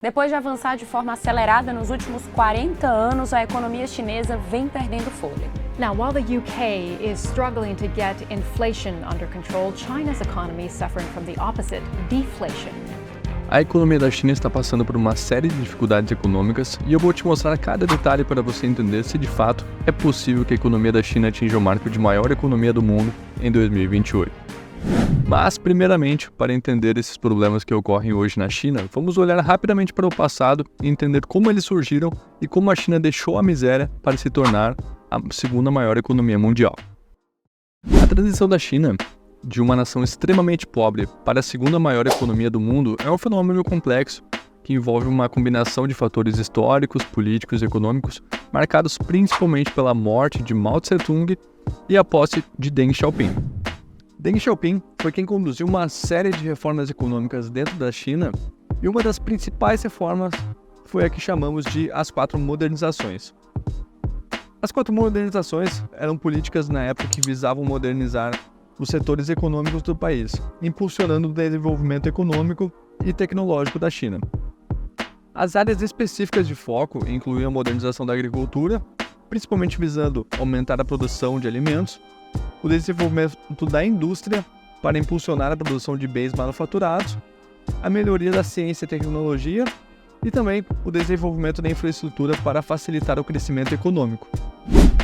Depois de avançar de forma acelerada nos últimos 40 anos, a economia chinesa vem perdendo fôlego. Now, while the UK is struggling to get inflation under control, China's economy is suffering from the opposite, deflation. A economia da China está passando por uma série de dificuldades econômicas e eu vou te mostrar cada detalhe para você entender se de fato é possível que a economia da China atinja o marco de maior economia do mundo em 2028. Mas, primeiramente, para entender esses problemas que ocorrem hoje na China, vamos olhar rapidamente para o passado e entender como eles surgiram e como a China deixou a miséria para se tornar a segunda maior economia mundial. A transição da China de uma nação extremamente pobre para a segunda maior economia do mundo é um fenômeno complexo que envolve uma combinação de fatores históricos, políticos e econômicos, marcados principalmente pela morte de Mao Tse-tung e a posse de Deng Xiaoping. Deng Xiaoping foi quem conduziu uma série de reformas econômicas dentro da China e uma das principais reformas foi a que chamamos de as 4 modernizações. As 4 modernizações eram políticas na época que visavam modernizar os setores econômicos do país, impulsionando o desenvolvimento econômico e tecnológico da China. As áreas específicas de foco incluíam a modernização da agricultura, principalmente visando aumentar a produção de alimentos, o desenvolvimento da indústria para impulsionar a produção de bens manufaturados, a melhoria da ciência e tecnologia e também o desenvolvimento da infraestrutura para facilitar o crescimento econômico.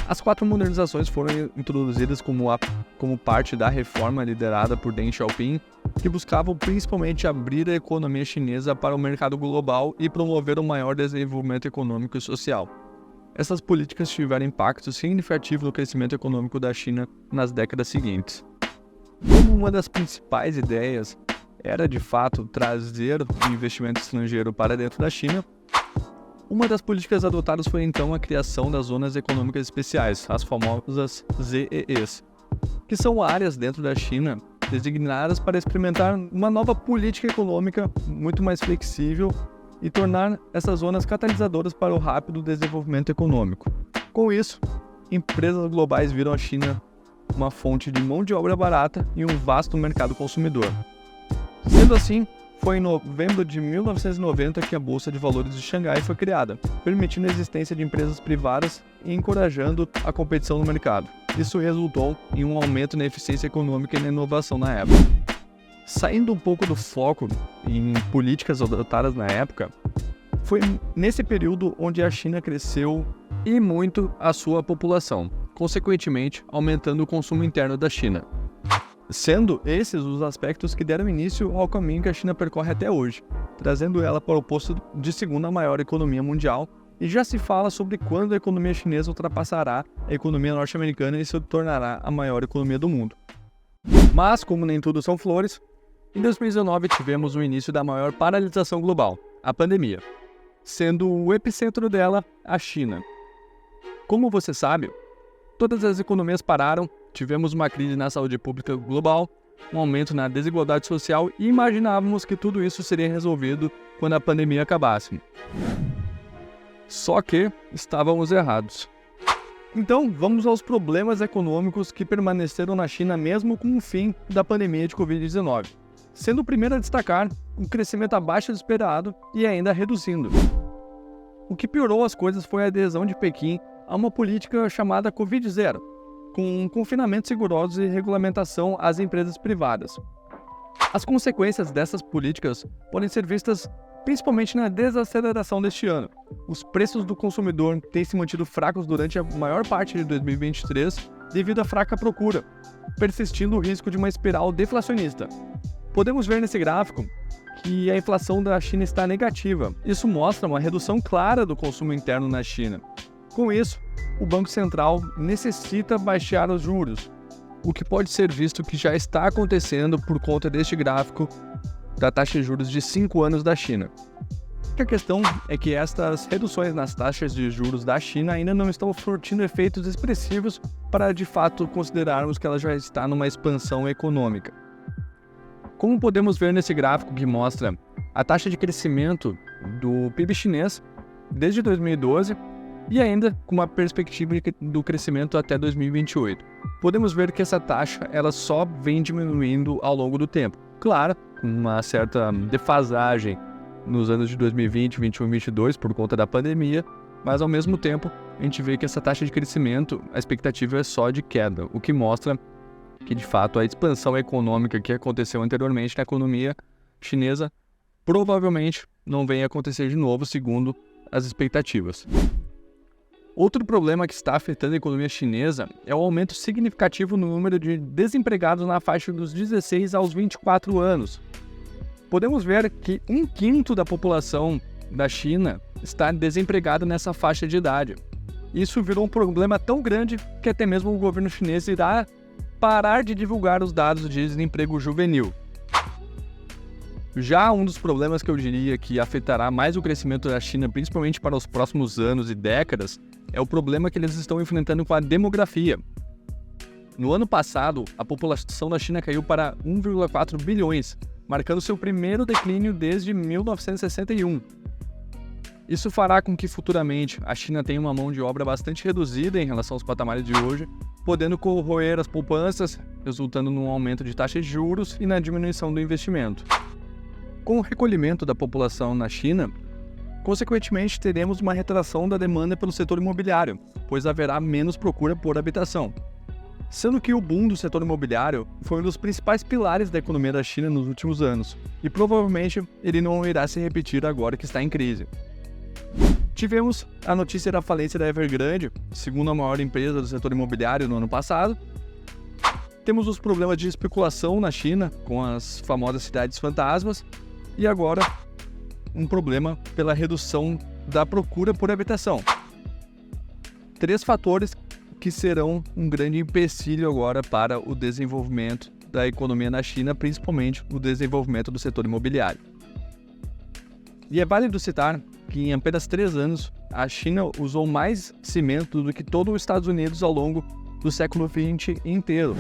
As 4 modernizações foram introduzidas como parte da reforma liderada por Deng Xiaoping, que buscavam principalmente abrir a economia chinesa para o mercado global e promover um maior desenvolvimento econômico e social. Essas políticas tiveram impacto significativo no crescimento econômico da China nas décadas seguintes. Como uma das principais ideias era, de fato, trazer o investimento estrangeiro para dentro da China, uma das políticas adotadas foi então a criação das Zonas Econômicas Especiais, as famosas ZEEs, que são áreas dentro da China designadas para experimentar uma nova política econômica muito mais flexível e tornar essas zonas catalisadoras para o rápido desenvolvimento econômico. Com isso, empresas globais viram a China uma fonte de mão de obra barata e um vasto mercado consumidor. Sendo assim, foi em novembro de 1990 que a Bolsa de Valores de Xangai foi criada, permitindo a existência de empresas privadas e encorajando a competição no mercado. Isso resultou em um aumento na eficiência econômica e na inovação na época. Saindo um pouco do foco em políticas adotadas na época, foi nesse período onde a China cresceu e muito a sua população, consequentemente aumentando o consumo interno da China. Sendo esses os aspectos que deram início ao caminho que a China percorre até hoje, trazendo ela para o posto de segunda maior economia mundial, e já se fala sobre quando a economia chinesa ultrapassará a economia norte-americana e se tornará a maior economia do mundo. Mas, como nem tudo são flores, em 2019 tivemos o início da maior paralisação global, a pandemia, sendo o epicentro dela a China. Como você sabe, todas as economias pararam, tivemos uma crise na saúde pública global, um aumento na desigualdade social e imaginávamos que tudo isso seria resolvido quando a pandemia acabasse. Só que estávamos errados. Então, vamos aos problemas econômicos que permaneceram na China mesmo com o fim da pandemia de Covid-19. Sendo o primeiro a destacar um crescimento abaixo do esperado e ainda reduzindo. O que piorou as coisas foi a adesão de Pequim a uma política chamada Covid-0, com confinamentos rigorosos e regulamentação às empresas privadas. As consequências dessas políticas podem ser vistas principalmente na desaceleração deste ano. Os preços do consumidor têm se mantido fracos durante a maior parte de 2023 devido à fraca procura, persistindo o risco de uma espiral deflacionista. Podemos ver nesse gráfico que a inflação da China está negativa. Isso mostra uma redução clara do consumo interno na China. Com isso, o Banco Central necessita baixar os juros, o que pode ser visto que já está acontecendo por conta deste gráfico da taxa de juros de 5 anos da China. A questão é que estas reduções nas taxas de juros da China ainda não estão surtindo efeitos expressivos para de fato considerarmos que ela já está numa expansão econômica. Como podemos ver nesse gráfico que mostra a taxa de crescimento do PIB chinês desde 2012 e ainda com uma perspectiva do crescimento até 2028. Podemos ver que essa taxa ela só vem diminuindo ao longo do tempo. Claro, com uma certa defasagem nos anos de 2020, 2021 e 2022 por conta da pandemia, mas ao mesmo tempo a gente vê que essa taxa de crescimento, a expectativa é só de queda, o que mostra que de fato a expansão econômica que aconteceu anteriormente na economia chinesa provavelmente não venha acontecer de novo, segundo as expectativas. Outro problema que está afetando a economia chinesa é o aumento significativo no número de desempregados na faixa dos 16 aos 24 anos. Podemos ver que 1/5 da população da China está desempregada nessa faixa de idade. Isso virou um problema tão grande que até mesmo o governo chinês irá parar de divulgar os dados de desemprego juvenil. Já um dos problemas que eu diria que afetará mais o crescimento da China, principalmente para os próximos anos e décadas, é o problema que eles estão enfrentando com a demografia. No ano passado, a população da China caiu para 1,4 bilhões, marcando seu primeiro declínio desde 1961. Isso fará com que futuramente a China tenha uma mão de obra bastante reduzida em relação aos patamares de hoje, podendo corroer as poupanças, resultando num aumento de taxas de juros e na diminuição do investimento. Com o recolhimento da população na China, consequentemente teremos uma retração da demanda pelo setor imobiliário, pois haverá menos procura por habitação. Sendo que o boom do setor imobiliário foi um dos principais pilares da economia da China nos últimos anos, e provavelmente ele não irá se repetir agora que está em crise. Tivemos a notícia da falência da Evergrande, segunda maior empresa do setor imobiliário no ano passado. Temos os problemas de especulação na China, com as famosas cidades fantasmas, e agora um problema pela redução da procura por habitação. 3 fatores que serão um grande empecilho agora para o desenvolvimento da economia na China, principalmente o desenvolvimento do setor imobiliário. E é válido citar que em apenas 3 anos, a China usou mais cimento do que todo os Estados Unidos ao longo do século XX inteiro,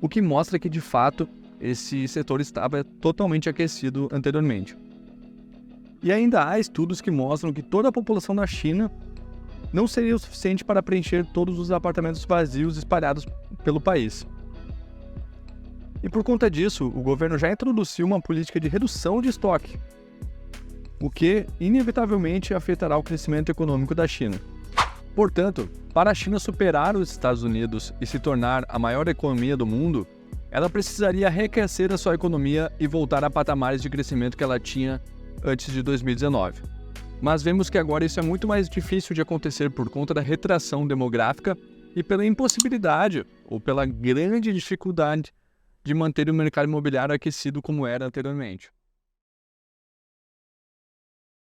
o que mostra que, de fato, esse setor estava totalmente aquecido anteriormente. E ainda há estudos que mostram que toda a população da China não seria o suficiente para preencher todos os apartamentos vazios espalhados pelo país. E por conta disso, o governo já introduziu uma política de redução de estoque, o que inevitavelmente afetará o crescimento econômico da China. Portanto, para a China superar os Estados Unidos e se tornar a maior economia do mundo, ela precisaria reaquecer a sua economia e voltar a patamares de crescimento que ela tinha antes de 2019. Mas vemos que agora isso é muito mais difícil de acontecer por conta da retração demográfica e pela impossibilidade ou pela grande dificuldade de manter o mercado imobiliário aquecido como era anteriormente.